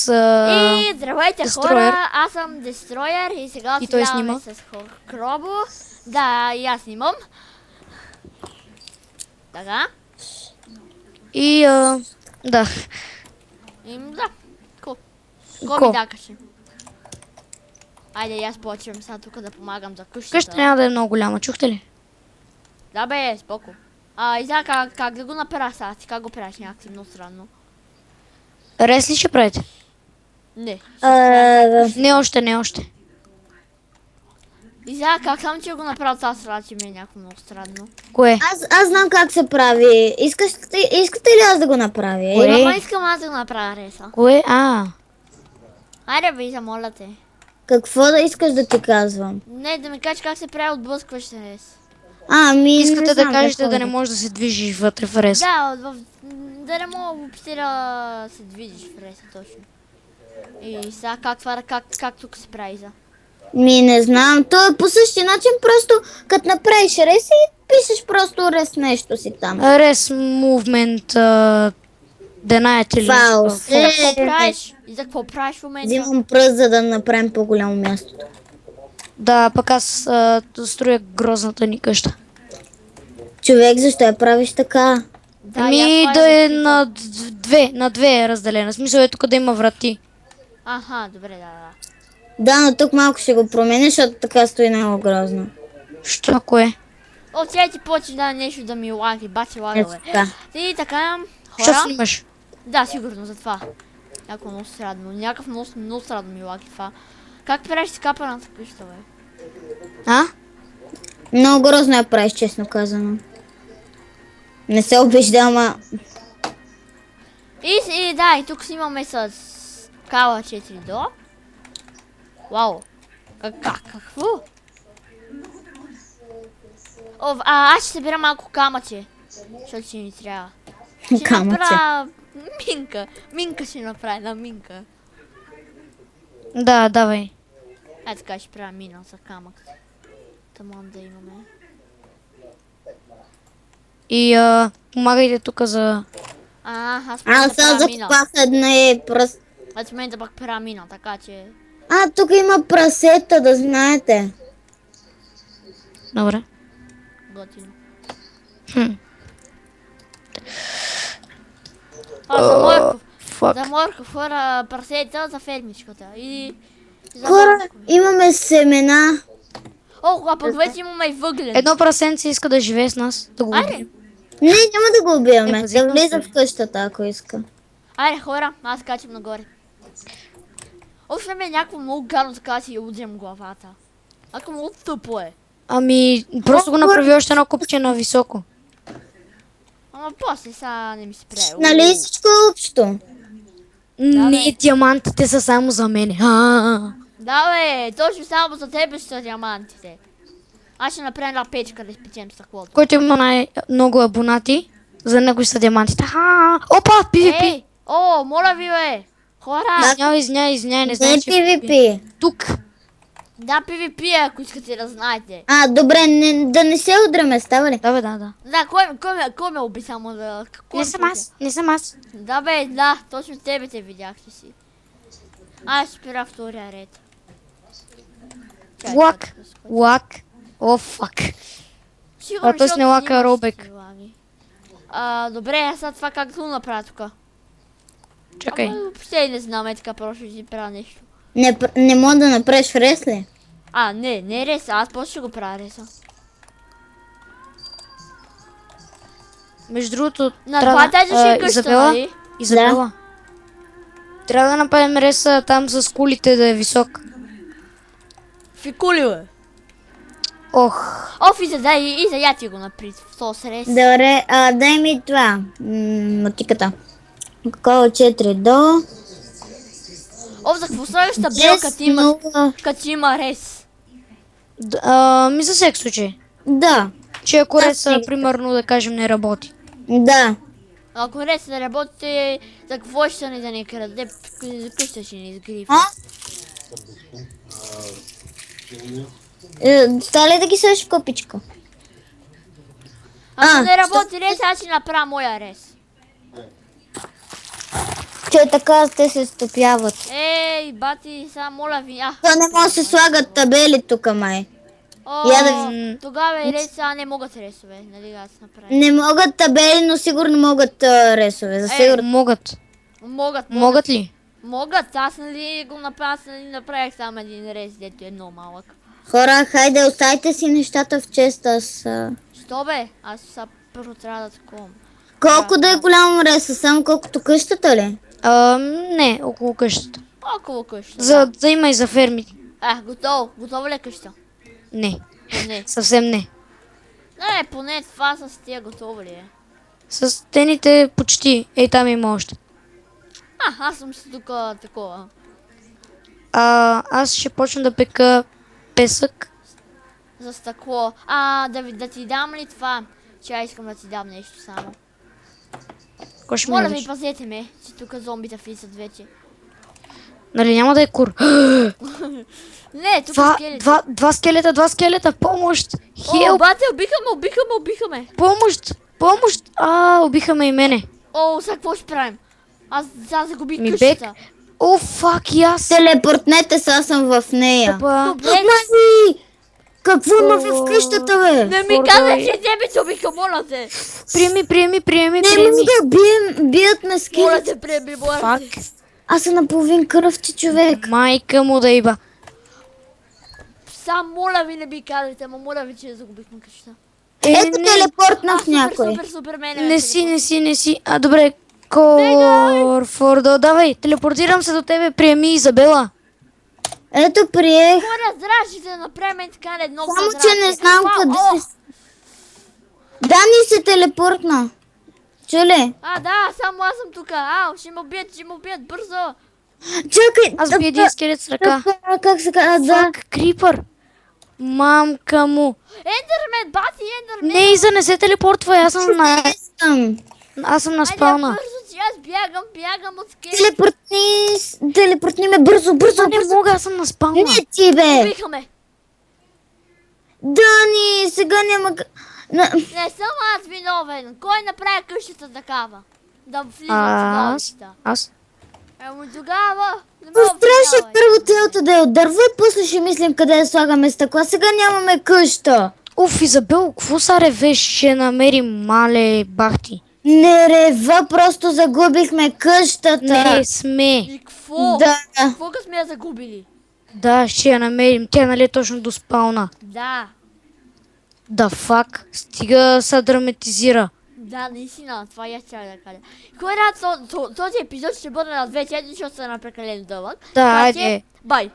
И здравейте Destroyer. хора, аз съм Destroyer и сега И той отсъждаваме снима. с Кробо. Да, и аз снимам. Така. И да. Да. Ко ми Ко? дакаше? Айде и аз почвам сега тук да помагам за къщата. Къща няма да е много голяма, чухте ли? Да бе, споко. И сега как да го направя сега? Ти как го правиш някакси много странно? Рес ли ще правите? Не. Не още, не още. И сега как само че го направя това срада, че ми е някакво много странно. Кое? Аз знам как се прави. Искате ли аз да го направя? Кое? Ама искам аз да го направя Реса. Кое? Айде бе, моля те. Какво да искаш да ти казвам? Не, да ми кажеш как се прави отблъскващ Рес. Не Искате да знам кажете какво да не можеш да се движиш вътре в рес. Да, да не мога въобще да се движиш в реса точно. И сега как тук се прави за? Не знам. То е по същия начин, просто като направиш рез и пишеш просто рез нещо си там. Рес мувмент, денаете ли? Фаус. За какво правиш? И за какво правиш в момента? Взимам пръст, за да направим по-голямо място. Да, пък аз строя грозната ни къща. Човек, защо я правиш така? Да, Ами и аз това да е запитам. на две е разделена. В смисъл е тук да има врати. Аха, добре, да. Да, но тук малко ще го променя, защото така стои много грозно. Що, кое? О, сега ти почне да нещо да ми лаги, бачи Ето лагове. така. И така, Що хора? снимаш? Да, сигурно за това. Някакво много срадно. Някакъв много срадно ми лаги това. Как правиш с капаната къща, бе? Много грозно я правиш, честно казано. Не се обижда, ама... И да, и тук снимаме с Кала 4 до. Вау. Какво? Аз ще събера малко камъче. Защото ще ни трябва. Ще Камъче. направя минка. Минка ще направя на минка. Да, давай. Така ще правя мина за камък. Таман да имаме. И помагайте тук за... Аз в Аз момента сега правя мина. закопах една пръст. Аз в момента пък правя мина, така че... Тук има прасета, да знаете. Добре. Готино. Хм. За морков. Фак. За морков, хора, прасета за фермичката. И за Хора, морков. имаме семена. А пък вече имаме и въглен. Едно прасенце иска да живее с нас, да го Айде, убием. Не, няма да го убиваме. пазихме Да влиза се. в къщата, ако иска. айде хора, аз качам нагоре. Още ми е някакво много гадно, така си удрям главата. Ако много тъпо е. Ами, просто го направи още едно купче на високо. Ама после сега не ми се прави. Нали всичко е общо? Не, диамантите са само за мене. Да бе, точно само за тебе ще са диамантите. Аз ще направя една печка да изпечем стъклото. Който има най-много абонати, за него са диамантите. Опа, PvP! Ей, моля ви бе. Хора, Извиняй, не Не знам, е че PvP. тук. да PvP е, ако искате да знаете. Добре, да не се удряме, става ли? Да, бе, да. Да, кой ме уби само да... Не съм аз. Да бе, да, точно тебе те видяхте си. Аз спира втория ред. Чакай, Лак. да скоча. Лак. О, фак. Сигурно, той с защото не лака снимаш робек. такива лаги. Добре, аз сега това как да го направя тук? Чакай. Въобще не знам, така просто ще ти правя нещо. Не мога да направиш рез ли? Не реса, аз после ще го правя реса. Между другото, На това етажа ще е къща, Изабела, нали? Изабела. Трябва да направим реса там с кулите да е висок. Фикули, бе. Ох. И за я ти го напри в този рез. Добре, дай ми това. Мотиката. Кола 4 до... За какво слагаш табел, като има рез? Ми за всеки случай. Да, Че ако реса, сега. примерно, да кажем, не работи. да. Ако рез не работи, за какво ще ни да ни краде? За къща ще ни изгрива. Става ли да ги сложиш в копичка? Ако не работи рез, аз ще направя моя рез. че така те се стопяват. Ей, бати, сега моля ви. То не може да се слагат табели тук, май. О, Я да тогава и реса не могат ресове, нали аз направя. Не могат табели, но сигурно могат ресове. За сигурно. Могат. Могат. Ли? Могат, аз нали го направя, аз нали направих само един рез, дето е много малък. Хора, хайде, оставайте си нещата в чест. Що бе? Аз сега първо трябва да таковам. Колко да е голям реса? Само колкото къщата ли? Не, около къщата. Около къща. Да има и за фермите. Готово. Готова ли е къща? Не, Поне. съвсем не. Не, поне това с тия готово ли е? С стените почти. Ей, там има още. Аз съм си тук такова. Аз ще почна да пека песък. За стъкло. Да ти дам ли това? Че искам да ти дам нещо само. Кой ще ми Моля ви, дадеш? пазете ме, че тук зомбите влизат вече. Нали няма да е кур. Не, тук скелети. Два скелета, помощ! О, Хелп! бате, убиха ме. Помощ! Убиха ме и мене. О, сега какво ще правим? Аз сега загубих Ми къщата. О, фак, и аз. Телепортнете се, аз съм в нея. Тъпа. Добре, Мази! Какво има в къщата, бе? не ми каза, че тебе те убиха, моля те. Приеми. Не мога, бият ме Моля скелети. те, приеми, моля Фак. те. Аз съм наполовин кръвче човек. Майка му да иба. Сам моля ви не би казвайте, ама моля ви, че загубихме къщата. Ето телепортнах някой. Супер, мене. Не си. Добре. Корфордо, давай, телепортирам се до тебе, приеми Изабела. Ето приех. Хора, здрасти, да направим така едно Само, че не знам къде се... Дани се телепортна. Чули? Да, само аз съм тук. Ще ме убият, бързо. Чакай. Аз би един скелет с ръка. Как се казва? Да. Фак, крипър. Мамка му. Ендермен, бати, ендермен. Не, Иза, не се телепортвай, аз съм на Айде, спална. бързо, че аз бягам от скелет. Телепортни ме бързо. Не мога, аз съм на спална. Не ти, бе. Убихаме. Дани, сега няма... Не съм аз виновен. Кой направи къщата такава? Да влизат чудовища. Аз? Тогава... не ме Трябваше обвинявай. първо тялото да е от дърво и после ще мислим къде да слагаме стъкла. Сега нямаме къща. Изабел, какво са ревеш? Ще намерим мале бахти. Не рева, просто загубихме къщата. Не сме. И какво? Да. Какво като сме я загубили? Да, ще я намерим. Тя нали е точно до спална. Да. Да фак. Стига се драматизира. Да, наистина, това я ще да кажа. Кой рад този епизод ще бъде на 2 седмици, защото са на прекалено дълъг. Да, Така че, айде. бай!